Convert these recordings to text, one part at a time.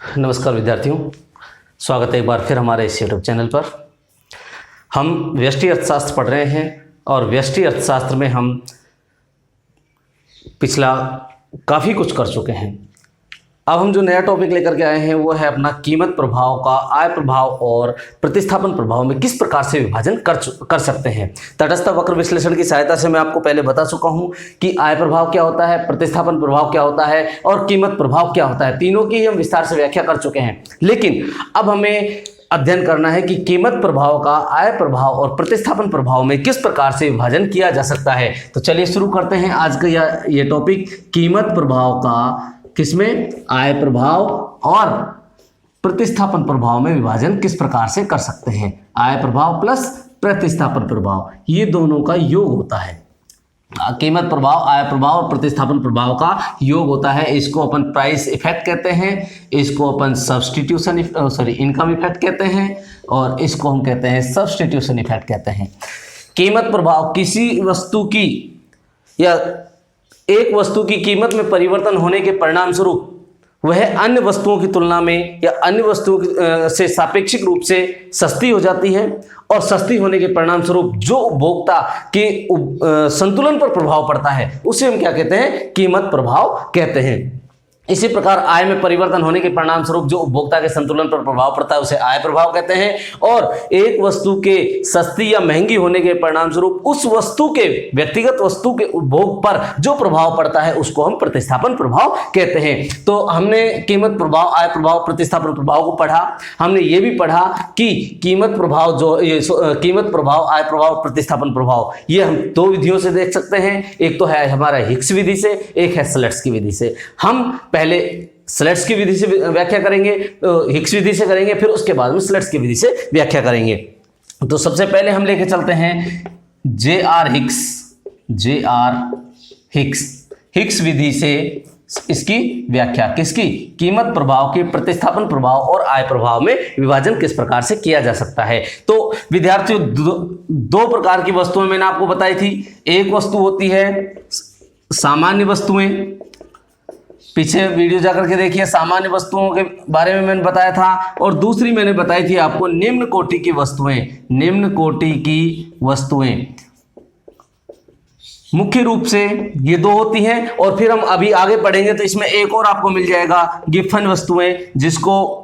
नमस्कार विद्यार्थियों, स्वागत है एक बार फिर हमारे इस यूट्यूब चैनल पर। हम व्यष्टि अर्थशास्त्र पढ़ रहे हैं और व्यष्टि अर्थशास्त्र में हम पिछला काफ़ी कुछ कर चुके हैं। अब हम जो नया टॉपिक लेकर के आए हैं वो है अपना कीमत प्रभाव का आय प्रभाव और प्रतिस्थापन प्रभाव में किस प्रकार से विभाजन कर सकते हैं। तटस्थ वक्र विश्लेषण की सहायता से मैं आपको पहले बता चुका हूं कि आय प्रभाव क्या होता है, प्रतिस्थापन प्रभाव क्या होता है और कीमत प्रभाव क्या होता है। तीनों की हम विस्तार से व्याख्या कर चुके हैं, लेकिन अब हमें अध्ययन करना है कि कीमत प्रभाव का आय प्रभाव और प्रतिस्थापन प्रभाव में किस प्रकार से विभाजन किया जा सकता है। तो चलिए शुरू करते हैं आज का ये टॉपिक, कीमत प्रभाव का किसमें, आय प्रभाव और प्रतिस्थापन प्रभाव में विभाजन किस प्रकार से कर सकते हैं। आय प्रभाव प्लस प्रतिस्थापन प्रभाव, ये दोनों का योग होता है। कीमत प्रभाव, आय प्रभाव और प्रतिस्थापन प्रभाव का योग होता है। इसको अपन प्राइस इफेक्ट कहते हैं, इसको अपन सब्स्टिट्यूशन इनकम इफेक्ट कहते हैं और इसको हम कहते हैं सब्स्टिट्यूशन इफेक्ट कहते हैं। कीमत प्रभाव किसी वस्तु की या एक वस्तु की कीमत में परिवर्तन होने के परिणाम स्वरूप वह अन्य वस्तुओं की तुलना में या अन्य वस्तुओं से सापेक्षिक रूप से सस्ती हो जाती है और सस्ती होने के परिणाम स्वरूप जो उपभोक्ता के संतुलन पर प्रभाव पड़ता है उसे हम क्या कहते हैं, कीमत प्रभाव कहते हैं। इसी प्रकार आय में परिवर्तन होने के परिणाम स्वरूप जो उपभोक्ता के संतुलन पर प्रभाव पड़ता है उसे आय प्रभाव कहते हैं। और एक वस्तु के सस्ती या महंगी होने के परिणाम स्वरूप उस वस्तु के व्यक्तिगत वस्तु के उपभोग पर जो प्रभाव पड़ता है उसको हम प्रतिस्थापन प्रभाव कहते हैं। तो हमने कीमत प्रभाव, आय प्रभाव, प्रतिस्थापन प्रभाव को पढ़ा। हमने ये भी पढ़ा कि कीमत प्रभाव कीमत प्रभाव, आय प्रभाव, प्रतिस्थापन प्रभाव ये हम दो विधियों से देख सकते हैं। एक तो है हमारा हिक्स विधि से, एक है स्लट्स की विधि से। हम पहले स्लट्स की विधि से व्याख्या करेंगे, हिक्स विधि से करेंगे, फिर उसके बाद में स्लट्स की विधि से व्याख्या करेंगे। तो सबसे पहले हम लेके चलते हैं जे.आर. हिक्स विधि से इसकी व्याख्या, किसकी, कीमत प्रभाव की प्रतिस्थापन प्रभाव और आय प्रभाव में विभाजन किस प्रकार से किया जा सकता है। तो विद्यार्थियों, दो प्रकार की वस्तुएं मैंने आपको बताई थी। एक वस्तु होती है सामान्य वस्तुएं, पीछे वीडियो जाकर के देखिए, सामान्य वस्तुओं के बारे में मैंने बताया था। और दूसरी मैंने बताई थी आपको निम्न कोटि की वस्तुएं। निम्न कोटि की वस्तुएं मुख्य रूप से ये दो होती हैं। और फिर हम अभी आगे पढ़ेंगे तो इसमें एक और आपको मिल जाएगा गिब्सन वस्तुएं, जिसको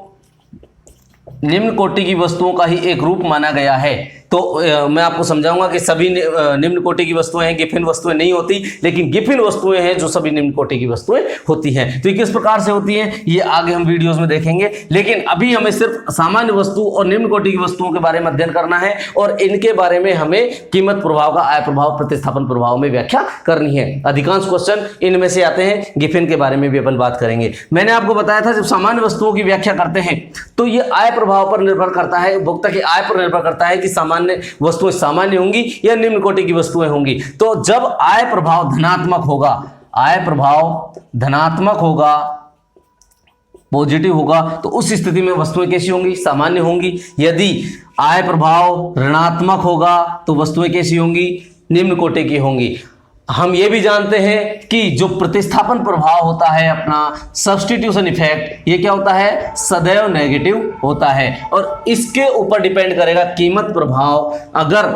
निम्न कोटि की वस्तुओं का ही एक रूप माना गया है। तो मैं आपको समझाऊंगा कि सभी निम्न कोटि की वस्तुएं हैं, गिब्सन वस्तुएं नहीं होती, लेकिन गिब्सन वस्तुएं हैं जो सभी निम्न कोटि की वस्तुएं होती हैं। तो ये किस प्रकार से होती हैं ये आगे हम वीडियोस में देखेंगे, लेकिन अभी हमें सिर्फ सामान्य वस्तु और निम्न कोटि की वस्तुओं के बारे में अध्ययन करना है और इनके बारे में हमें कीमत प्रभाव का आय प्रभाव, प्रतिस्थापन प्रभाव में व्याख्या करनी है। अधिकांश क्वेश्चन इनमें से आते हैं, गिब्सन के बारे में भी अपन बात करेंगे। मैंने आपको बताया था जब सामान्य वस्तुओं की व्याख्या करते हैं तो ये आय प्रभाव पर निर्भर करता है, उपभोक्ता की आय पर निर्भर करता है कि सामान्य वस्तुएं सामान्य होंगी या निम्न कोटि की वस्तुएं होंगी। तो जब आय प्रभाव धनात्मक होगा, आय प्रभाव धनात्मक होगा, पॉजिटिव होगा, तो उस स्थिति में वस्तुएं कैसी होंगी, सामान्य होंगी। यदि आय प्रभाव ऋणात्मक होगा तो वस्तुएं कैसी होंगी, निम्न कोटि की होंगी। हम ये भी जानते हैं कि जो प्रतिस्थापन प्रभाव होता है अपना सब्स्टिट्यूशन इफेक्ट, ये क्या होता है, सदैव नेगेटिव होता है और इसके ऊपर डिपेंड करेगा कीमत प्रभाव। अगर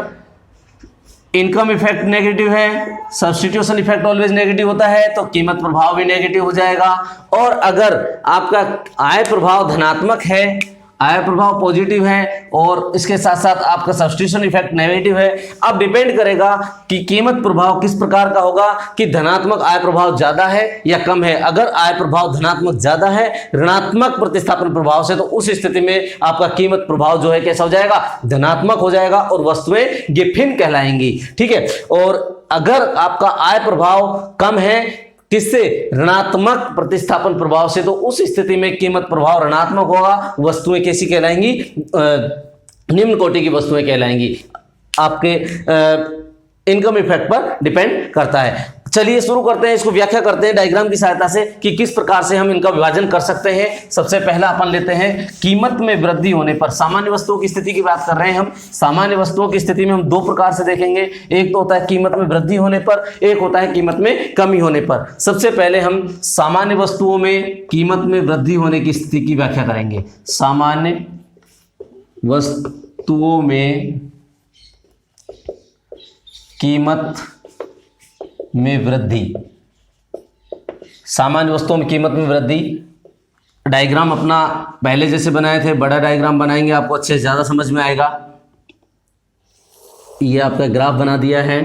इनकम इफेक्ट नेगेटिव है, सब्स्टिट्यूशन इफेक्ट ऑलवेज नेगेटिव होता है, तो कीमत प्रभाव भी नेगेटिव हो जाएगा। और अगर आपका आय प्रभाव धनात्मक है, आय प्रभाव पॉजिटिव है और इसके साथ साथ आपका सब्स्टिट्यूशन इफेक्ट नेगेटिव है, अब डिपेंड करेगा कि कीमत प्रभाव किस प्रकार का होगा, कि धनात्मक आय प्रभाव ज्यादा है या कम है। अगर आय प्रभाव धनात्मक ज्यादा है ऋणात्मक प्रतिस्थापन प्रभाव से, तो उस स्थिति में आपका कीमत प्रभाव जो है कैसा हो जाएगा, धनात्मक हो जाएगा और वस्तुएं गिब्सन कहलाएंगी। ठीक है। और अगर आपका आय प्रभाव कम है, किससे, ऋणात्मक प्रतिस्थापन प्रभाव से, तो उस स्थिति में कीमत प्रभाव ऋणात्मक होगा, वस्तुएं कैसी कहलाएंगी, निम्न कोटि की वस्तुएं कहलाएंगी। आपके इनकम इफेक्ट पर डिपेंड करता है। चलिए शुरू करते हैं, इसको व्याख्या करते हैं डायग्राम की सहायता से कि किस प्रकार से हम इनका विभाजन कर सकते हैं। सबसे पहला अपन लेते हैं कीमत में वृद्धि होने पर। सामान्य वस्तुओं की स्थिति की बात कर रहे हैं हम। सामान्य वस्तुओं की स्थिति में हम दो प्रकार से देखेंगे, एक तो होता है कीमत में वृद्धि होने पर, एक होता है कीमत में कमी होने पर। सबसे पहले हम सामान्य वस्तुओं में कीमत में वृद्धि होने की स्थिति की व्याख्या करेंगे। सामान्य वस्तुओं में कीमत में वृद्धि, सामान्य वस्तुओं में कीमत में वृद्धि। डायग्राम अपना पहले जैसे बनाए थे, बड़ा डायग्राम बनाएंगे, आपको अच्छे से ज़्यादा समझ में आएगा। ये आपका ग्राफ बना दिया है,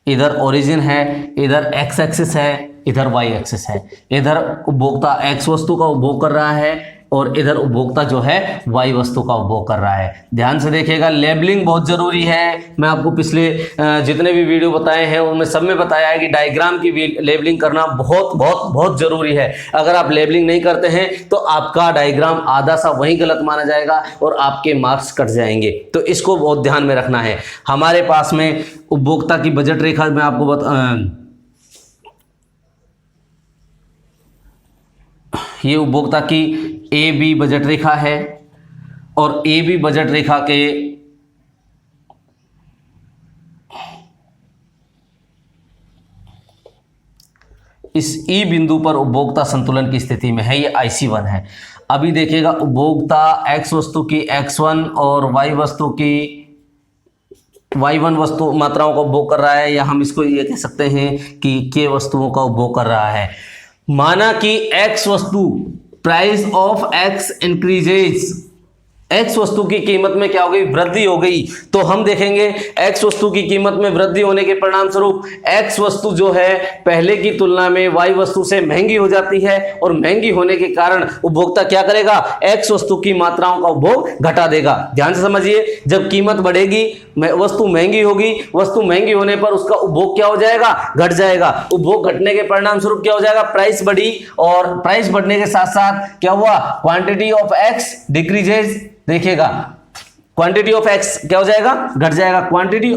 इधर ओरिजिन है, इधर एक्स एक्सिस है, इधर वाई एक्सिस है। इधर उपभोक्ता एक्स वस्तु का उपभोग कर रहा है और इधर उपभोक्ता जो है वाई वस्तु का उपभोग कर रहा है। ध्यान से देखिएगा, लेबलिंग बहुत जरूरी है। मैं आपको पिछले जितने भी वीडियो बताए हैं उनमें सब में बताया है कि डायग्राम की लेबलिंग करना बहुत बहुत बहुत जरूरी है। अगर आप लेबलिंग नहीं करते हैं तो आपका डायग्राम आधा सा वहीं गलत माना जाएगा और आपके मार्क्स कट जाएंगे। तो इसको बहुत ध्यान में रखना है। हमारे पास में उपभोक्ता की बजट रेखा में आपको ये उपभोक्ता की ए बी बजट रेखा है और ए बी बजट रेखा के इस ई बिंदु पर उपभोक्ता संतुलन की स्थिति में है। ये IC1 है। अभी देखिएगा, उपभोक्ता एक्स वस्तु की X1 और वाई वस्तु की Y1 वस्तु मात्राओं का उपभोग कर रहा है, या हम इसको ये कह सकते हैं कि K वस्तुओं का उपभोग कर रहा है। माना कि X वस्तु, price of X increases, X वस्तु की कीमत में क्या हो गई, वृद्धि हो गई। तो हम देखेंगे X वस्तु की कीमत में वृद्धि होने के परिणाम स्वरूप X वस्तु जो है पहले की तुलना में Y वस्तु से महंगी हो जाती है और महंगी होने के कारण उपभोक्ता क्या करेगा, X वस्तु की मात्राओं का उपभोग घटा देगा। ध्यान से समझिए, जब कीमत बढ़ेगी वस्तु महंगी होगी, वस्तु महंगी होने पर उसका उपभोग क्या हो जाएगा, घट जाएगा। उपभोग घटने के परिणाम स्वरूप क्या हो जाएगा, प्राइस बढ़ी, और प्राइस बढ़ने के साथ साथ क्या हुआ, क्वांटिटी ऑफ X डिक्रीजेज। देखिएगा, क्वांटिटी ऑफ X क्या हो जाएगा, घट जाएगा। क्वांटिटी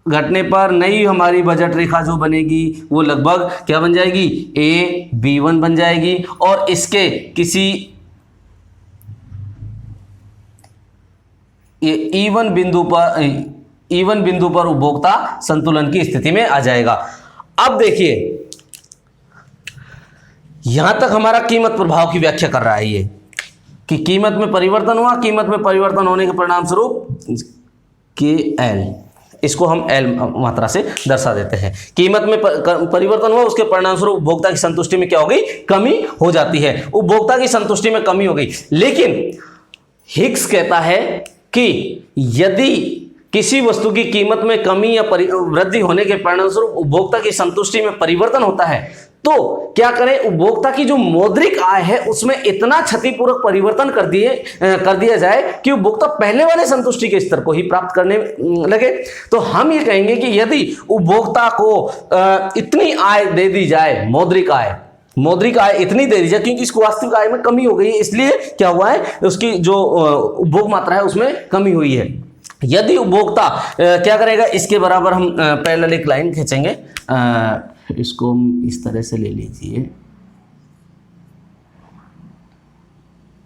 घटने पर नई हमारी बजट रेखा जो बनेगी वो लगभग क्या बन जाएगी, AB1 बन जाएगी। और इसके किसी ये E1 बिंदु पर उपभोक्ता संतुलन की स्थिति में आ जाएगा। अब देखिए, यहां तक हमारा कीमत प्रभाव की व्याख्या कर रहा है ये, कि कीमत में परिवर्तन हुआ, कीमत में परिवर्तन होने के परिणाम स्वरूप KL, इसको हम L मात्रा से दर्शा देते हैं। कीमत में परिवर्तन हुआ, उसके परिणाम स्वरूप उपभोक्ता की संतुष्टि में क्या हो गई, कमी हो जाती है। उपभोक्ता की संतुष्टि में कमी हो गई। लेकिन हिग्स कहता है कि यदि किसी वस्तु की कीमत में कमी या वृद्धि होने के परिणाम स्वरूप उपभोक्ता की संतुष्टि में परिवर्तन होता है, तो क्या करें, उपभोक्ता की जो मौद्रिक आय है उसमें इतना क्षतिपूर्वक परिवर्तन कर दिया जाए कि उपभोक्ता पहले वाले संतुष्टि के स्तर को ही प्राप्त करने लगे। तो हम ये कहेंगे कि यदि उपभोक्ता को इतनी आय दे दी जाए, मौद्रिक आय इतनी दे दी जाए, क्योंकि इसको वास्तविक आय में कमी हो गई है, इसलिए क्या हुआ है, उसकी जो उपभोग मात्रा है उसमें कमी हुई है। यदि उपभोक्ता क्या करेगा, इसके बराबर हम पैरेलल एक लाइन खींचेंगे, इसको हम इस तरह से ले लीजिए।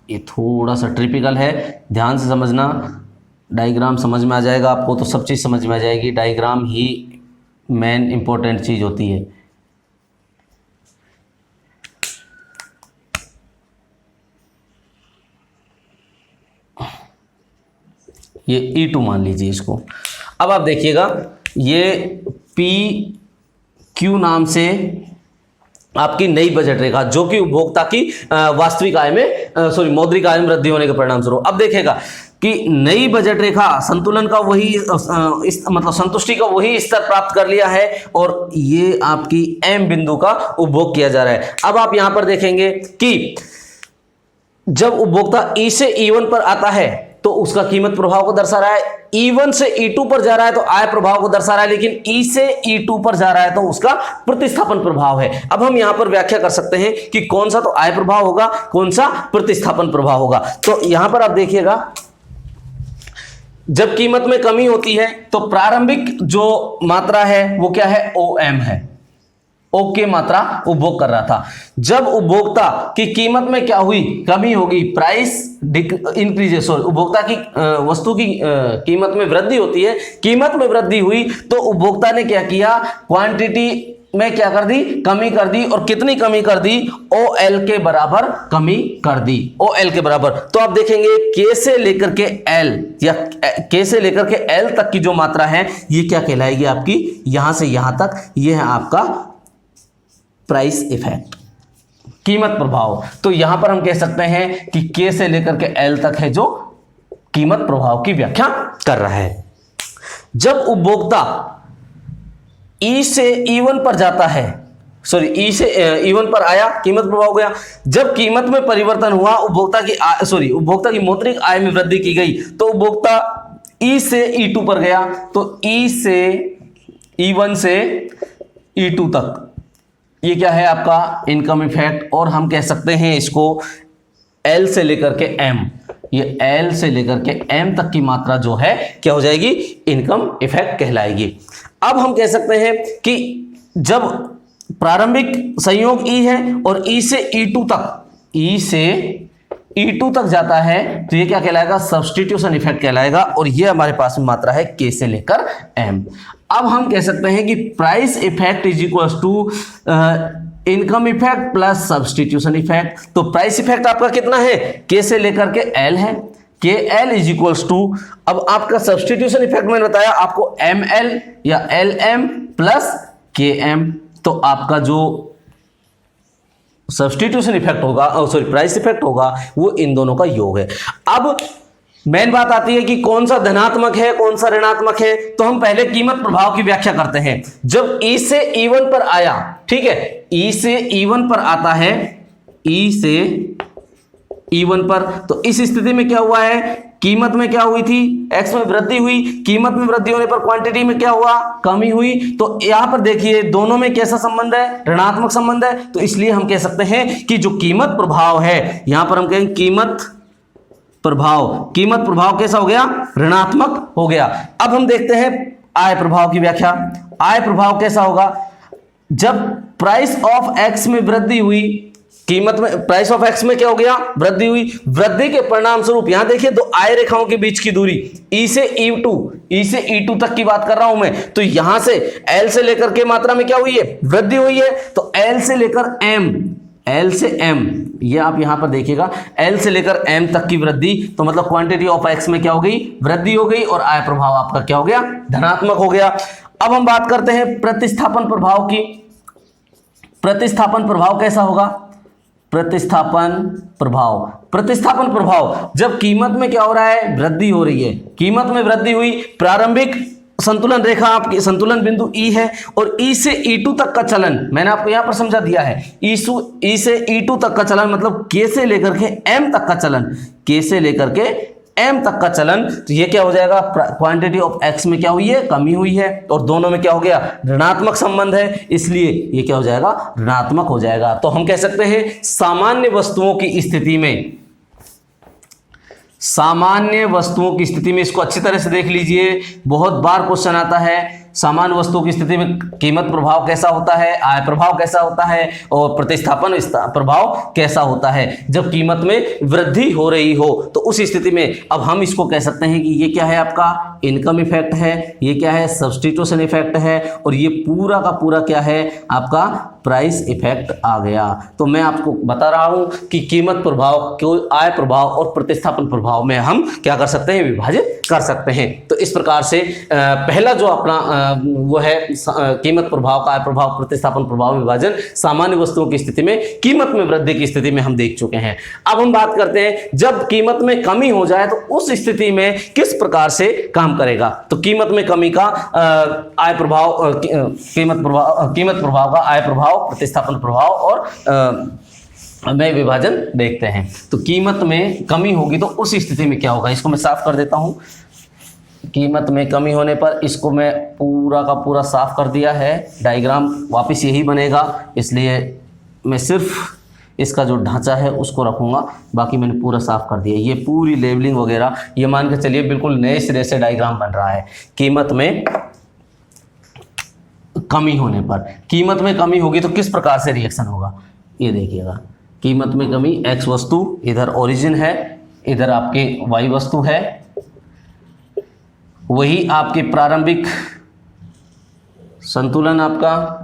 ये थोड़ा सा ट्रिपिकल है, ध्यान से समझना, डायग्राम समझ में आ जाएगा आपको तो सब चीज़ समझ में आ जाएगी। डायग्राम ही मेन इंपॉर्टेंट चीज़ होती है। ये E2 मान लीजिए इसको। अब आप देखिएगा, ये PQ नाम से आपकी नई बजट रेखा, जो कि उपभोक्ता की वास्तविक आय में मौद्रिक आय में वृद्धि होने के परिणाम स्वरूप। अब देखिएगा कि नई बजट रेखा संतुलन का वही मतलब संतुष्टि का वही स्तर प्राप्त कर लिया है और ये आपकी M बिंदु का उपभोग किया जा रहा है। अब आप यहां पर देखेंगे कि जब उपभोक्ता E से E1 पर आता है तो उसका कीमत प्रभाव को दर्शा रहा है, E1 से E2 पर जा रहा है तो आय प्रभाव को दर्शा रहा है, लेकिन E से E2 पर जा रहा है तो उसका प्रतिस्थापन प्रभाव है। अब हम यहां पर व्याख्या कर सकते हैं कि कौन सा तो आय प्रभाव होगा, कौन सा प्रतिस्थापन प्रभाव होगा। तो यहां पर आप देखिएगा, जब कीमत में कमी होती है तो प्रारंभिक जो मात्रा है वो क्या है, OM है, ओ की मात्रा उपभोग कर रहा था। जब उपभोक्ता की कीमत में क्या हुई, कमी होगी, प्राइस इंक्रीजेस, सॉरी उपभोक्ता की वस्तु की कीमत में वृद्धि होती है, कीमत में वृद्धि हुई तो उपभोक्ता ने क्या किया, क्वांटिटी में क्या कर दी, कमी कर दी। और कितनी कमी कर दी, OL के बराबर कमी कर दी, OL के बराबर। तो आप देखेंगे K से लेकर के L या K से लेकर के L तक की जो मात्रा है ये क्या कहलाएगी आपकी, यहां से यहां तक ये है आपका प्राइस इफेक्ट, कीमत प्रभाव। तो यहां पर हम कह सकते हैं कि K से लेकर के L तक है जो कीमत प्रभाव की व्याख्या कर रहा है। जब उपभोक्ता E से E1 पर जाता है, सॉरी E से E1 पर आया, कीमत प्रभाव गया। जब कीमत में परिवर्तन हुआ, उपभोक्ता की मौद्रिक आय में वृद्धि की गई तो उपभोक्ता E से E2 पर गया, तो E से E1 से E2 तक ये क्या है आपका इनकम इफेक्ट। और हम कह सकते हैं इसको L से लेकर के M, ये L से लेकर के M तक की मात्रा जो है क्या हो जाएगी, इनकम इफेक्ट कहलाएगी। अब हम कह सकते हैं कि जब प्रारंभिक संयोग E है और E से E2 तक, E से E2 तक जाता है तो ये क्या कहलाएगा, सब्स्टिट्यूशन इफेक्ट कहलाएगा। और ये हमारे पास में मात्रा है K से लेकर M। अब हम कह सकते हैं कि price effect is equal to income effect plus substitution effect. तो प्राइस इफेक्ट आपका कितना है, K से लेकर के L है, KL इज इक्वल्स टू, अब आपका सब्स्टिट्यूशन इफेक्ट मैंने बताया आपको ML या LM प्लस KM। तो आपका जो सब्स्टिट्यूशन इफेक्ट होगा, सॉरी प्राइस इफेक्ट होगा, वो इन दोनों का योग है। अब मेन बात आती है कि कौन सा धनात्मक है कौन सा ऋणात्मक है। तो हम पहले कीमत प्रभाव की व्याख्या करते हैं। जब E से E1 पर आया, ठीक है, E से E1 पर आता है, E से E1 पर, तो इस स्थिति में क्या हुआ है, कीमत में क्या हुई थी, X में वृद्धि हुई, कीमत में वृद्धि होने पर क्वांटिटी में क्या हुआ, कमी हुई। तो यहां पर देखिए दोनों में कैसा संबंध है, ऋणात्मक संबंध है। तो इसलिए हम कह सकते हैं कि जो कीमत प्रभाव है, यहां पर हम कहेंगे कीमत प्रभाव कैसा हो गया, ऋणात्मक हो गया। अब हम देखते हैं आय प्रभाव की व्याख्या। आय प्रभाव कैसा होगा, जब प्राइस ऑफ X में वृद्धि हुई, कीमत में प्राइस ऑफ X में क्या हो गया, वृद्धि हुई, वृद्धि के परिणाम स्वरूप यहां देखिए दो आय रेखाओं के बीच की दूरी E से E2 तक की बात कर रहा हूं मैं। तो यहां से L से लेकर के मात्रा में क्या हुई है, वृद्धि हुई है। तो L से लेकर M, ये आप यहां पर देखिएगा, L से लेकर M तक की वृद्धि, तो मतलब क्वांटिटी ऑफ X में क्या हो गई, वृद्धि हो गई, और आय प्रभाव आपका क्या हो गया, धनात्मक हो गया। अब हम बात करते हैं प्रतिस्थापन प्रभाव की। प्रतिस्थापन प्रभाव कैसा होगा, प्रतिस्थापन प्रभाव जब कीमत में क्या हो रहा है, वृद्धि हो रही है, कीमत में वृद्धि हुई, प्रारंभिक संतुलन रेखा आपकी संतुलन बिंदु E है, और E से E2 तक का चलन मैंने आपको यहां पर समझा दिया है। E से E2 तक का चलन मतलब K से लेकर के M तक का चलन, K से लेकर के M तक का चलन। तो ये क्या हो जाएगा, क्वांटिटी ऑफ X में क्या हुई है, कमी हुई है, और दोनों में क्या हो गया, ऋणात्मक संबंध है, इसलिए ये क्या हो जाएगा, ऋणात्मक हो जाएगा। तो हम कह सकते हैं सामान्य वस्तुओं की स्थिति में इसको अच्छी तरह से देख लीजिए, बहुत बार क्वेश्चन आता है। सामान्य वस्तुओं की स्थिति में कीमत प्रभाव कैसा होता है, आय प्रभाव कैसा होता है, और प्रतिस्थापन प्रभाव कैसा होता है। जब कीमत में वृद्धि हो रही हो तो उस स्थिति में अब हम इसको कह सकते हैं कि ये क्या है, आपका इनकम इफेक्ट है, ये क्या है, सब्स्टिट्यूशन इफेक्ट है, और ये पूरा का पूरा क्या है, आपका प्राइस इफेक्ट आ गया। तो मैं आपको बता रहा हूं कि कीमत प्रभाव को आय प्रभाव और प्रतिस्थापन प्रभाव में हम क्या कर सकते हैं, विभाजित कर सकते हैं। तो इस प्रकार से पहला जो अपना वो है कीमत प्रभाव का आय प्रभाव प्रतिस्थापन प्रभाव विभाजन सामान्य वस्तुओं की स्थिति में कीमत में वृद्धि की स्थिति में हम देख चुके हैं। अब हम बात करते हैं जब कीमत में कमी हो जाए तो उस स्थिति में किस प्रकार से काम करेगा। तो कीमत में कमी का आय प्रभाव, कीमत प्रभाव का आय प्रभाव, प्रतिस्थापन प्रभाव और में विभाजन देखते हैं। तो कीमत में कमी होगी तो उस स्थिति में क्या होगा, इसको मैं साफ कर देता हूं। कीमत में कमी होने पर इसको मैं पूरा का पूरा साफ कर दिया है, डायग्राम वापस यही बनेगा, इसलिए मैं सिर्फ इसका जो ढांचा है उसको रखूँगा, बाकी मैंने पूरा साफ कर दिया। ये पूरी लेबलिंग वगैरह ये मान के चलिए बिल्कुल नए सिरे से डायग्राम बन रहा है। कीमत में कमी होने पर, कीमत में कमी होगी तो किस प्रकार से रिएक्शन होगा, ये देखिएगा। कीमत में कमी, एक्स वस्तु इधर ओरिजिन है, इधर आपके वाई वस्तु है, वही आपके प्रारंभिक संतुलन आपका,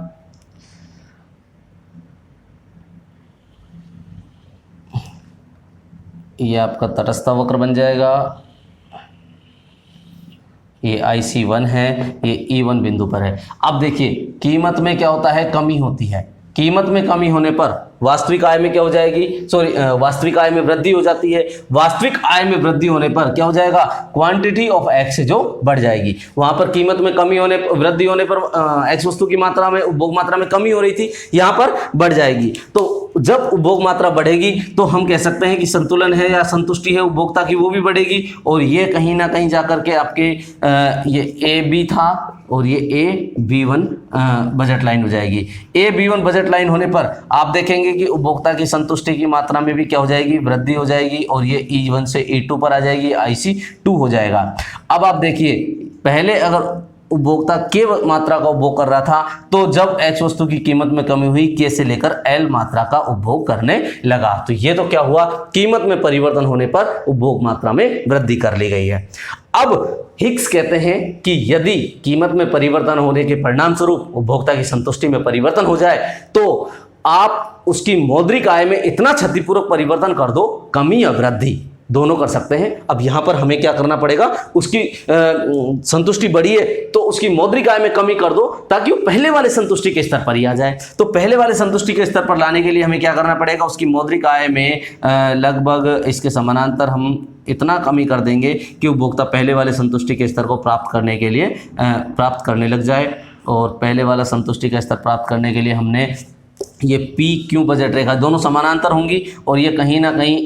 ये आपका तटस्थ वक्र बन जाएगा, ये IC1 है, ये E1 बिंदु पर है। अब देखिए कीमत में क्या होता है, कमी होती है। कीमत में कमी होने पर वास्तविक आय में क्या हो जाएगी, वास्तविक आय में वृद्धि हो जाती है। वास्तविक आय में वृद्धि होने पर क्या हो जाएगा, क्वांटिटी ऑफ एक्स जो बढ़ जाएगी। वहां पर कीमत में कमी होने, वृद्धि होने पर एक्स वस्तु की मात्रा में, उपभोग मात्रा में कमी हो रही थी, यहाँ पर बढ़ जाएगी। तो जब उपभोग मात्रा बढ़ेगी तो हम कह सकते हैं कि संतुलन है या संतुष्टि है उपभोक्ता की, वो भी बढ़ेगी। और ये कहीं ना कहीं जाकर के आपके ये AB था और ये AB1 बजट लाइन हो जाएगी। AB1 बजट लाइन होने पर आप देखेंगे कि उपभोक्ता की संतुष्टि की मात्रा में भी क्या हो जाएगी, वृद्धि हो जाएगी, और ये E1 से E2 पर आ जाएगी, IC2 हो जाएगा। अब आप देखिए, पहले अगर उपभोक्ता के मात्रा का उपभोग कर रहा था, तो जब X वस्तु की कीमत में कमी हुई, K से लेकर L मात्रा का उपभोग करने लगा। तो ये तो क्या हुआ, कीमत में परिवर्तन होने पर उपभोग मात्रा में वृद्धि कर ली गई है। अब हिग्स कहते हैं कि यदि कीमत में परिवर्तन होने के परिणाम स्वरूप उपभोक्ता की संतुष्टि में परिवर्तन हो जाए, तो आप उसकी मौद्रिक आय में इतना क्षतिपूर्वक परिवर्तन कर दो, कमी या वृद्धि दोनों कर सकते हैं। अब यहां पर हमें क्या करना पड़ेगा, उसकी संतुष्टि बढ़ी है तो उसकी मौद्रिक आय में कमी कर दो, ताकि वो पहले वाले संतुष्टि के स्तर पर ही आ जाए। तो पहले वाले संतुष्टि के स्तर पर लाने के लिए हमें क्या करना पड़ेगा, उसकी मौद्रिक आय में लगभग इसके समानांतर हम इतना कमी कर देंगे कि उपभोक्ता पहले वाले संतुष्टि के स्तर को प्राप्त करने के लिए प्राप्त करने लग जाए। और पहले वाला संतुष्टि का स्तर प्राप्त करने के लिए हमने ये PQ बजट रेखा दोनों समानांतर होंगी, और ये कहीं ना कहीं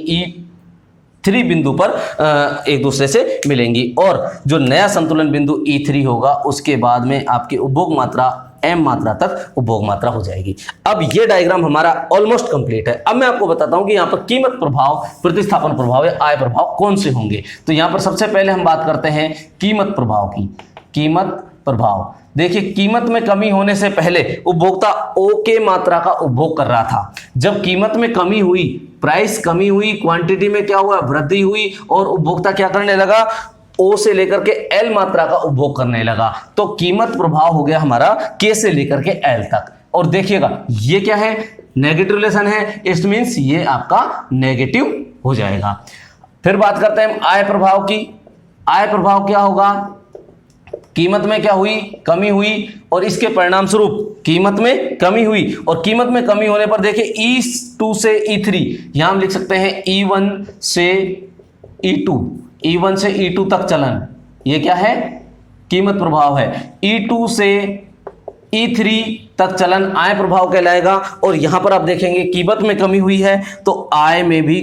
E3 बिंदु पर एक दूसरे से मिलेंगी। और जो नया संतुलन बिंदु E3 होगा, उसके बाद में आपकी उपभोग मात्रा M मात्रा तक उपभोग मात्रा हो जाएगी। अब ये डायग्राम हमारा ऑलमोस्ट कंप्लीट है। अब मैं आपको बताता हूं कि यहाँ पर कीमत प्रभाव, प्रतिस्थापन प्रभाव या आय प्रभाव कौन से होंगे। तो यहाँ पर सबसे पहले हम बात करते हैं कीमत प्रभाव की। कीमत प्रभाव, देखिए कीमत में कमी होने से पहले उपभोक्ता OK मात्रा का उपभोग कर रहा था। जब कीमत में कमी हुई, प्राइस कमी हुई, क्वांटिटी में क्या हुआ, वृद्धि हुई, और उपभोक्ता क्या करने लगा, O से लेकर के L मात्रा का उपभोग करने लगा। तो कीमत प्रभाव हो गया हमारा K से लेकर के L तक। और देखिएगा ये क्या है, नेगेटिव रिलेशन है, इट मींस ये आपका नेगेटिव हो जाएगा। फिर बात करते हैं आय प्रभाव की। आय प्रभाव क्या होगा, कीमत में क्या हुई, कमी हुई, और इसके परिणाम स्वरूप कीमत में कमी हुई, और कीमत में कमी होने पर देखिए E2 से E3, यहां हम लिख सकते हैं E1 से E2, E1 से E2 तक चलन, ये क्या है, कीमत प्रभाव है। E2 से E3 तक चलन आय प्रभाव कहलाएगा। और यहां पर आप देखेंगे कीमत में कमी हुई है तो आय में भी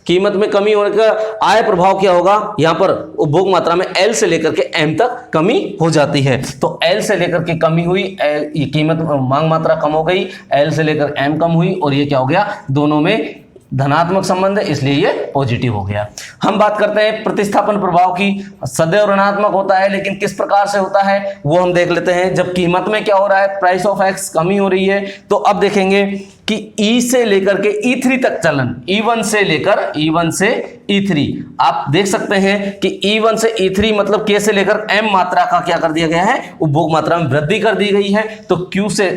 कीमत में कमी होने का आय प्रभाव क्या होगा, यहां पर उपभोग मात्रा में L से लेकर के M तक कमी हो जाती है। तो L से लेकर के कमी हुई, ये कीमत मांग मात्रा कम हो गई, L से लेकर M कम हुई, और ये क्या हो गया, दोनों में धनात्मक संबंध है, इसलिए ये पॉजिटिव हो गया। हम बात करते हैं प्रतिस्थापन प्रभाव की। सदैव ऋणात्मक होता है, लेकिन किस प्रकार से होता है वो हम देख लेते हैं। जब कीमत में क्या हो रहा है, प्राइस ऑफ एक्स कमी हो रही है, तो अब देखेंगे कि E से लेकर के E3 तक चलन, E1 से लेकर E1 से E3, आप देख सकते हैं कि E1 से E3 मतलब K से लेकर M मात्रा का क्या कर दिया गया है, उपभोग मात्रा में वृद्धि कर दी गई है। तो Q से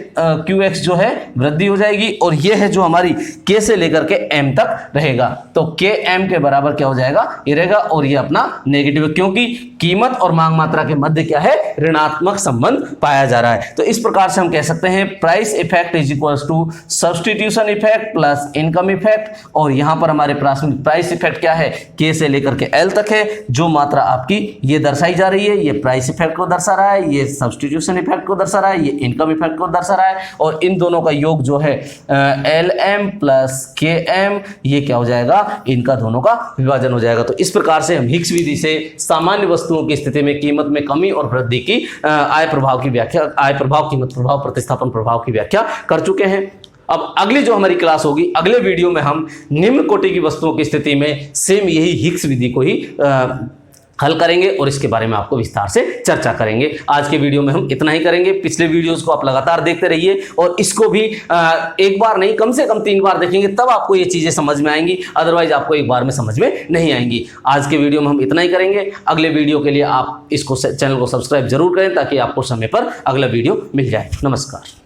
QX जो है वृद्धि हो जाएगी, और ये है जो हमारी K से लेकर के M तक रहेगा। तो K M के बराबर क्या हो जाएगा, ये रहेगा, और ये अपना नेगेटिव है, क्योंकि कीमत और मांग मात्रा के मध्य क्या है, ऋणात्मक संबंध पाया जा रहा है। तो इस प्रकार से हम कह सकते हैं price effect is equals to substitution effect plus income effect. और यहां पर हमारे प्राइस इफेक्ट क्या है, K से लेकर के L तक है। जो मात्रा आपकी ये दर्शाई जा रही है, ये प्राइस इफेक्ट को दर्शा रहा है, ये सब्स्टिट्यूशन इफेक्ट को दर्शा रहा है, ये इनकम इफेक्ट को दर्शा रहा है, और इन दोनों का योग जो है LM प्लस KM, ये क्या हो जाएगा, इनका दोनों का विभाजन हो जाएगा। तो इस प्रकार से हम हिग्स विधि से सामान्य वस्तुओं की स्थिति में कीमत में कमी और वृद्धि की आय प्रभाव की व्याख्या, आय प्रभाव, कीमत प्रभाव, प्रतिस्थापन प्रभाव की व्याख्या कर चुके हैं। अब अगली जो हमारी क्लास होगी, अगले वीडियो में हम निम्न कोटि की वस्तुओं की स्थिति में सेम यही हिग्स विधि को ही हल करेंगे और इसके बारे में आपको विस्तार से चर्चा करेंगे। आज के वीडियो में हम इतना ही करेंगे। पिछले वीडियोस को आप लगातार देखते रहिए और इसको भी एक बार नहीं, कम से कम 3 बार देखेंगे, तब आपको ये चीज़ें समझ में आएंगी, अदरवाइज आपको एक बार में समझ में नहीं आएंगी। आज के वीडियो में हम इतना ही करेंगे। अगले वीडियो के लिए आप इसको चैनल को सब्सक्राइब जरूर करें ताकि आपको समय पर अगला वीडियो मिल जाए। नमस्कार।